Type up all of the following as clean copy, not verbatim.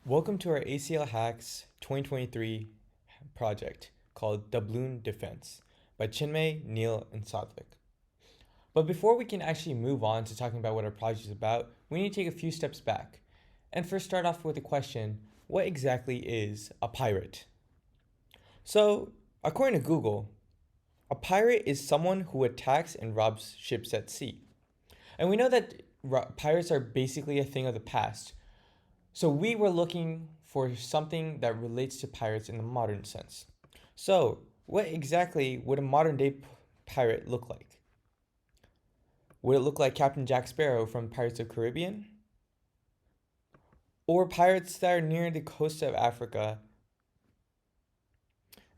Welcome to our ACL Hacks 2023 project called Doubloon Defense by Chinmay, Neil, and Sadvik. But before we can actually move on to talking about what our project is about, we need to take a few steps back. And first start off with the question, what exactly is a pirate? So, according to Google, a pirate is someone who attacks and robs ships at sea. And we know that pirates are basically a thing of the past. So we were looking for something that relates to pirates in the modern sense. So what exactly would a modern day pirate look like? Would it look like Captain Jack Sparrow from Pirates of the Caribbean? Or pirates that are near the coast of Africa?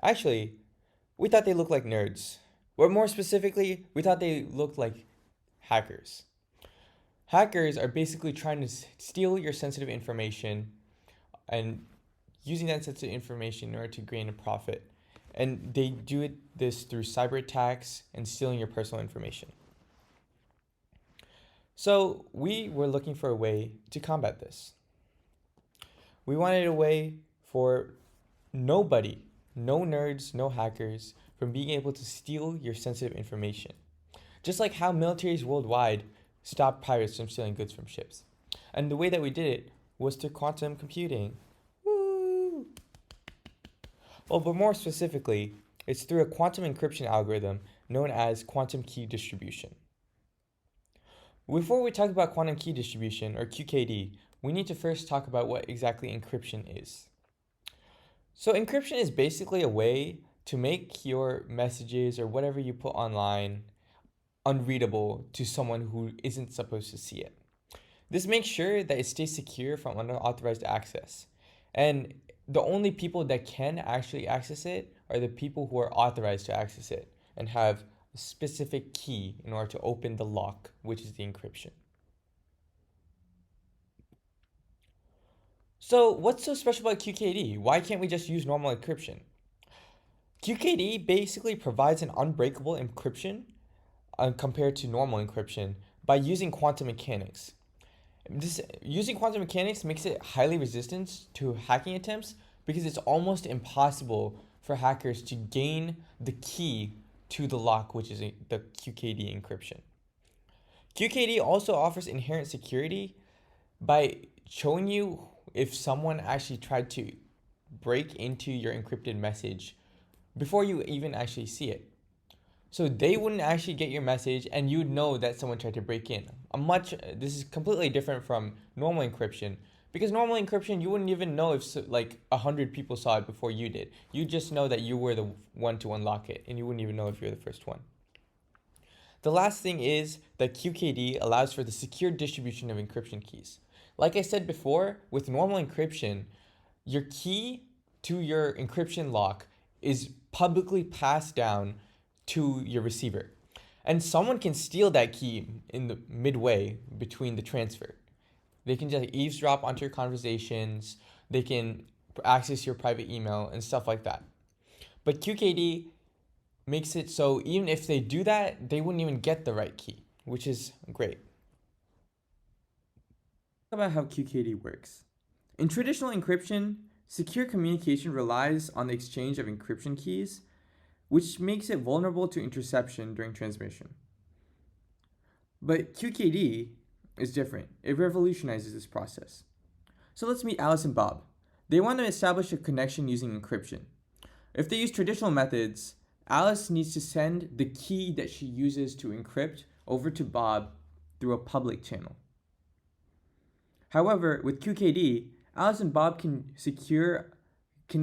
Actually, we thought they looked like nerds. Or more specifically, we thought they looked like hackers. Hackers are basically trying to steal your sensitive information and using that sensitive information in order to gain a profit. And they do this through cyber attacks and stealing your personal information. So we were looking for a way to combat this. We wanted a way for nobody, no nerds, no hackers, from being able to steal your sensitive information. Just like how militaries worldwide stop pirates from stealing goods from ships. And the way that we did it was through quantum computing. Woo! Well, but more specifically, it's through a quantum encryption algorithm known as quantum key distribution. Before we talk about quantum key distribution, or QKD, we need to first talk about what exactly encryption is. So encryption is basically a way to make your messages or whatever you put online unreadable to someone who isn't supposed to see it. This makes sure that it stays secure from unauthorized access. And the only people that can actually access it are the people who are authorized to access it and have a specific key in order to open the lock, which is the encryption. So what's so special about QKD? Why can't we just use normal encryption? QKD basically provides an unbreakable encryption compared to normal encryption by using quantum mechanics. Using quantum mechanics makes it highly resistant to hacking attempts because it's almost impossible for hackers to gain the key to the lock, which is the QKD encryption. QKD also offers inherent security by showing you if someone actually tried to break into your encrypted message before you even actually see it. So they wouldn't actually get your message and you'd know that someone tried to break in. This is completely different from normal encryption, because normal encryption, you wouldn't even know if like 100 people saw it before you did. You just know that you were the one to unlock it and you wouldn't even know if you're the first one. The last thing is that QKD allows for the secure distribution of encryption keys. Like I said before, with normal encryption, your key to your encryption lock is publicly passed down to your receiver. And someone can steal that key in the midway between the transfer. They can just eavesdrop onto your conversations, they can access your private email and stuff like that. But QKD makes it so even if they do that, they wouldn't even get the right key, which is great. About how QKD works. In traditional encryption, secure communication relies on the exchange of encryption keys, which makes it vulnerable to interception during transmission. But QKD is different. It revolutionizes this process. So let's meet Alice and Bob. They want to establish a connection using encryption. If they use traditional methods, Alice needs to send the key that she uses to encrypt over to Bob through a public channel. However, with QKD, Alice and Bob can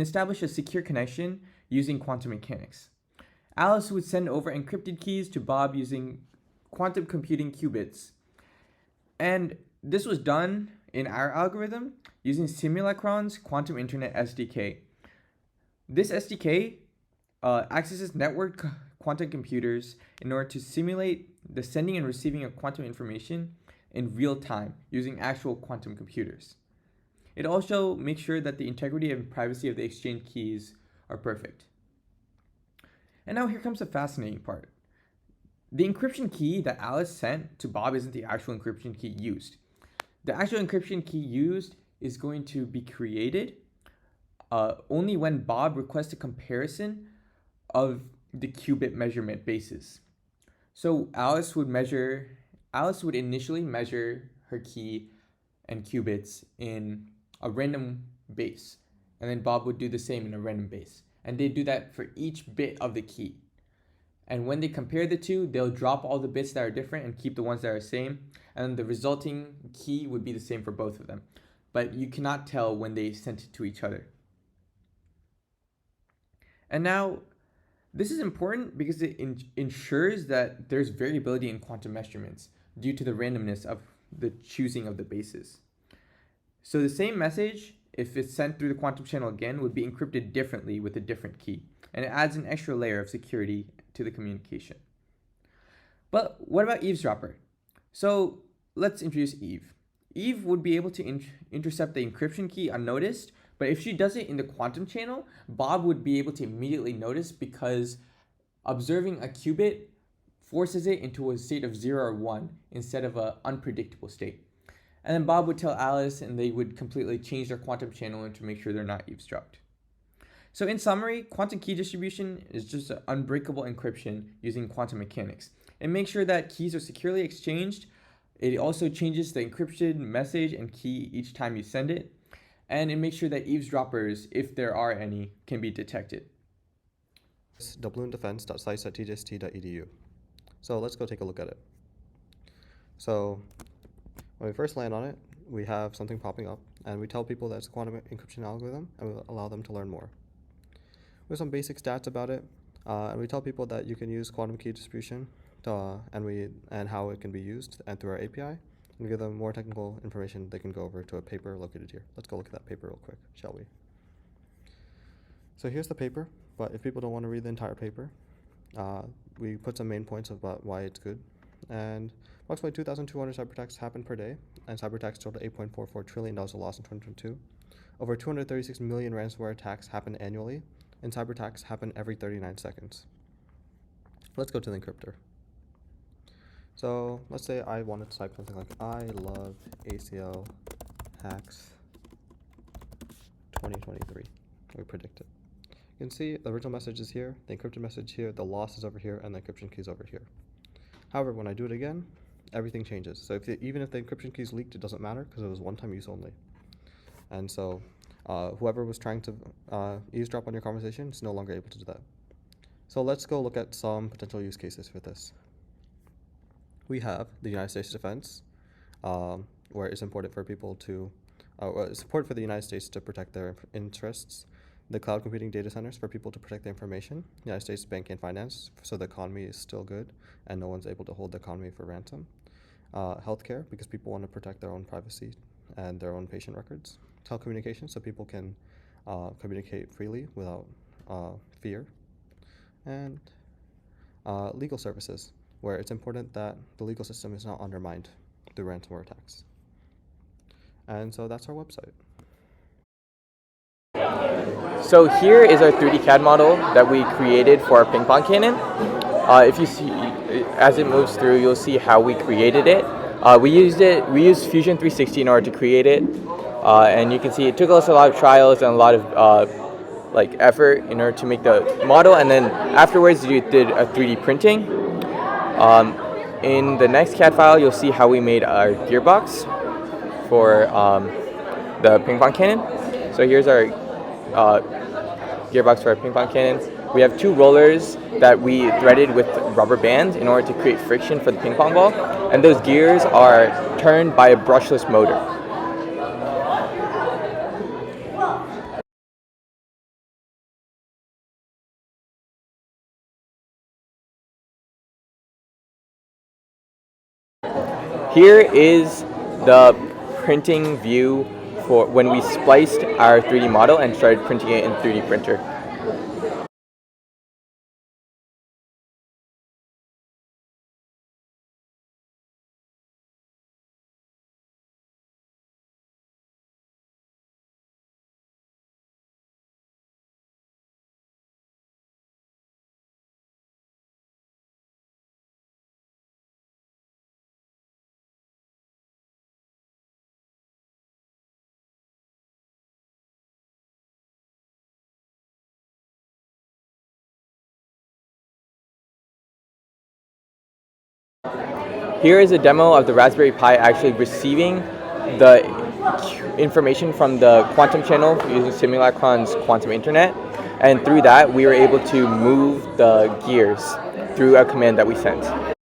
establish a secure connection using quantum mechanics. Alice would send over encrypted keys to Bob using quantum computing qubits. And this was done in our algorithm using Simulacron's Quantum Internet SDK. This SDK accesses networked quantum computers in order to simulate the sending and receiving of quantum information in real time using actual quantum computers. It also makes sure that the integrity and privacy of the exchange keys are perfect. And now here comes the fascinating part. The encryption key that Alice sent to Bob isn't the actual encryption key used. The actual encryption key used is going to be created only when Bob requests a comparison of the qubit measurement bases. So Alice would initially measure her key and qubits in a random base, and then Bob would do the same in a random base. And they do that for each bit of the key. And when they compare the two, they'll drop all the bits that are different and keep the ones that are same, and the resulting key would be the same for both of them. But you cannot tell when they sent it to each other. And now, this is important because it ensures that there's variability in quantum measurements due to the randomness of the choosing of the bases. So the same message, if it's sent through the quantum channel again, would be encrypted differently with a different key, and it adds an extra layer of security to the communication. But what about eavesdropper? So let's introduce Eve. Eve would be able to intercept the encryption key unnoticed, but if she does it in the quantum channel, Bob would be able to immediately notice because observing a qubit forces it into a state of 0 or 1 instead of an unpredictable state. And then Bob would tell Alice, and they would completely change their quantum channel to make sure they're not eavesdropped. So in summary, quantum key distribution is just an unbreakable encryption using quantum mechanics. It makes sure that keys are securely exchanged. It also changes the encrypted message and key each time you send it. And it makes sure that eavesdroppers, if there are any, can be detected. doubloondefense.sites.tjst.edu. So let's go take a look at it. So when we first land on it, we have something popping up, and we tell people that it's a quantum encryption algorithm, and we allow them to learn more. We have some basic stats about it, and we tell people that you can use quantum key distribution and how it can be used, and through our API. And give them more technical information. They can go over to a paper located here. Let's go look at that paper real quick, shall we? So here's the paper, but if people don't want to read the entire paper, we put some main points about why it's good. And approximately 2,200 cyberattacks happen per day, and cyberattacks total $8.44 trillion of loss in 2022. Over 236 million ransomware attacks happen annually, and cyberattacks happen every 39 seconds. Let's go to the encryptor. So let's say I wanted to type something like I love ACL hacks 2023. We predict it. You can see the original message is here, the encrypted message here, the loss is over here, and the encryption key is over here. However, when I do it again, everything changes. So even if the encryption key is leaked, it doesn't matter because it was one-time use only. And so whoever was trying to eavesdrop on your conversation is no longer able to do that. So let's go look at some potential use cases for this. We have the United States Defense, where it's important for people to, it's important for the United States to protect their interests. The cloud computing data centers for people to protect their information. United States banking and finance, so the economy is still good and no one's able to hold the economy for ransom. Healthcare, because people want to protect their own privacy and their own patient records. Telecommunications, so people can communicate freely without fear. And legal services, where it's important that the legal system is not undermined through ransomware attacks. And so that's our website. So here is our 3D CAD model that we created for our ping pong cannon. If you see, as it moves through, you'll see how we created it. We used Fusion 360 in order to create it, and you can see it took us a lot of trials and a lot of effort in order to make the model, and then afterwards you did a 3D printing. In the next CAD file, you'll see how we made our gearbox for the ping pong cannon. So here's our gearbox for our ping pong cannon. We have 2 rollers that we threaded with rubber bands in order to create friction for the ping pong ball, and those gears are turned by a brushless motor. Here is the printing view for when we spliced our 3D model and started printing it in 3D printer. Here is a demo of the Raspberry Pi actually receiving the information from the quantum channel using Simulacron's quantum internet, and through that we were able to move the gears through a command that we sent.